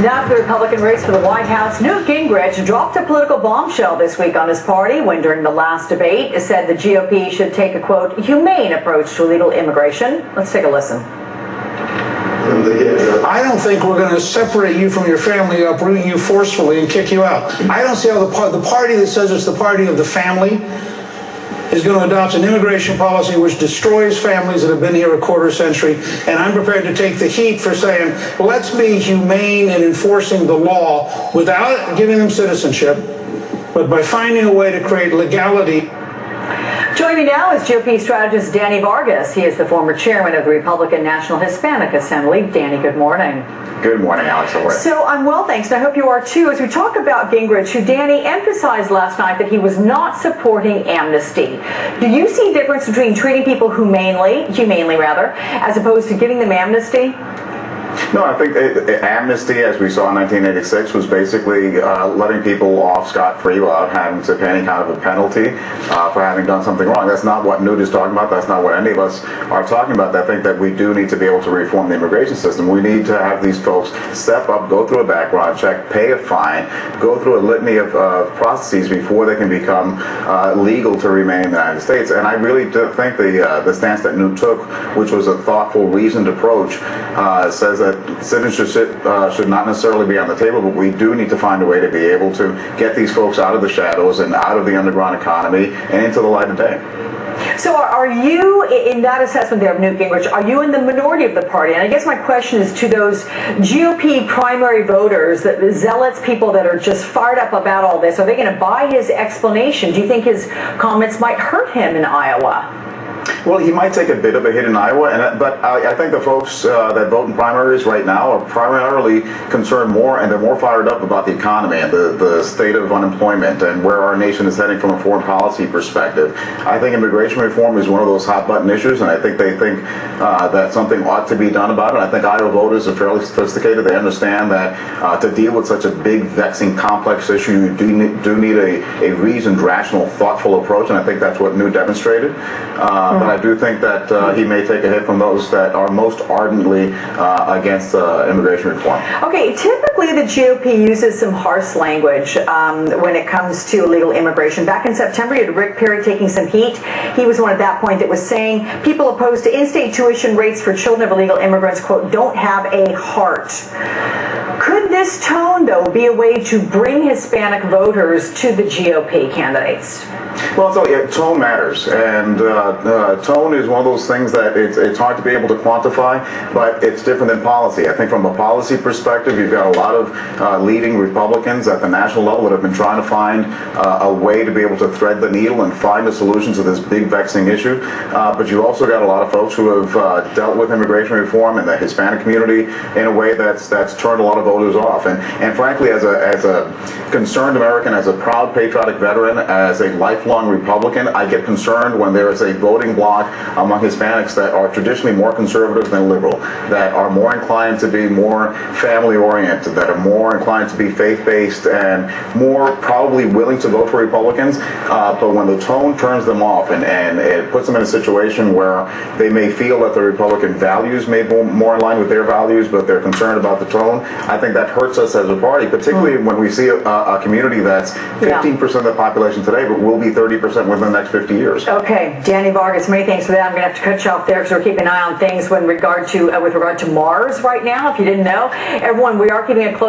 Now to the Republican race for the White House. Newt Gingrich dropped a political bombshell this week on his party when during the last debate said the GOP should take a, quote, humane approach to illegal immigration. Let's take a listen. I don't think we're going to separate you from your family, uproot you forcefully and kick you out. I don't see how the party that says it's the party of the family is going to adopt an immigration policy which destroys families that have been here a quarter century, and I'm prepared to take the heat for saying, let's be humane in enforcing the law without giving them citizenship, but by finding a way to create legality. Joining me now is GOP strategist Danny Vargas. He is the former chairman of the Republican National Hispanic Assembly. Danny, good morning. Good morning, Alex. How are you? So I'm well, thanks, and I hope you are too. As we talk about Gingrich, who Danny emphasized last night that he was not supporting amnesty. Do you see a difference between treating people humanely as opposed to giving them amnesty? No, I think amnesty, as we saw in 1986, was basically letting people off scot-free without having to pay any kind of a penalty for having done something wrong. That's not what Newt is talking about. That's not what any of us are talking about. I think that we do need to be able to reform the immigration system. We need to have these folks step up, go through a background check, pay a fine, go through a litany of processes before they can become legal to remain in the United States. And I really do think the stance that Newt took, which was a thoughtful, reasoned approach, says that citizenship should not necessarily be on the table, but we do need to find a way to be able to get these folks out of the shadows and out of the underground economy and into the light of day. So are you, in that assessment there of Newt Gingrich, are you in the minority of the party? And I guess my question is to those GOP primary voters, the zealots, people that are just fired up about all this, are they going to buy his explanation? Do you think his comments might hurt him in Iowa? Well, he might take a bit of a hit in Iowa, but I think the folks that vote in primaries right now are primarily concerned more, and they're more fired up about the economy and the state of unemployment and where our nation is heading from a foreign policy perspective. I think immigration reform is one of those hot-button issues, and I think they think that something ought to be done about it. I think Iowa voters are fairly sophisticated. They understand that to deal with such a big, vexing, complex issue, you do need a reasoned, rational, thoughtful approach, and I think that's what Newt demonstrated. But I do think that he may take a hit from those that are most ardently against immigration reform. Okay, typically the GOP uses some harsh language when it comes to illegal immigration. Back in September, you had Rick Perry taking some heat. He was one at that point that was saying people opposed to in-state tuition rates for children of illegal immigrants, quote, don't have a heart. Could this tone, though, be a way to bring Hispanic voters to the GOP candidates? Well, so yeah, tone matters, and tone is one of those things that it's hard to be able to quantify, but it's different than policy. I think from a policy perspective, you've got a lot of leading Republicans at the national level that have been trying to find a way to be able to thread the needle and find a solution to this big, vexing issue. But you've also got a lot of folks who have dealt with immigration reform in the Hispanic community in a way that's turned a lot of voters off. And frankly, as a concerned American, as a proud patriotic veteran, as a lifelong Republican, I get concerned when there is a voting bloc among Hispanics that are traditionally more conservative than liberal, that are more inclined to be more family-oriented, that are more inclined to be faith-based and more probably willing to vote for Republicans. But when the tone turns them off and it puts them in a situation where they may feel that the Republican values may be more in line with their values, but they're concerned about the tone, I think that hurts us as a party, particularly when we see a community that's 15% of the population today, but will be 30% within the next 50 years. Okay, Danny Vargas, many thanks for that. I'm going to have to cut you off there because we're keeping an eye on things with regard to Mars right now, if you didn't know. Everyone, we are keeping a close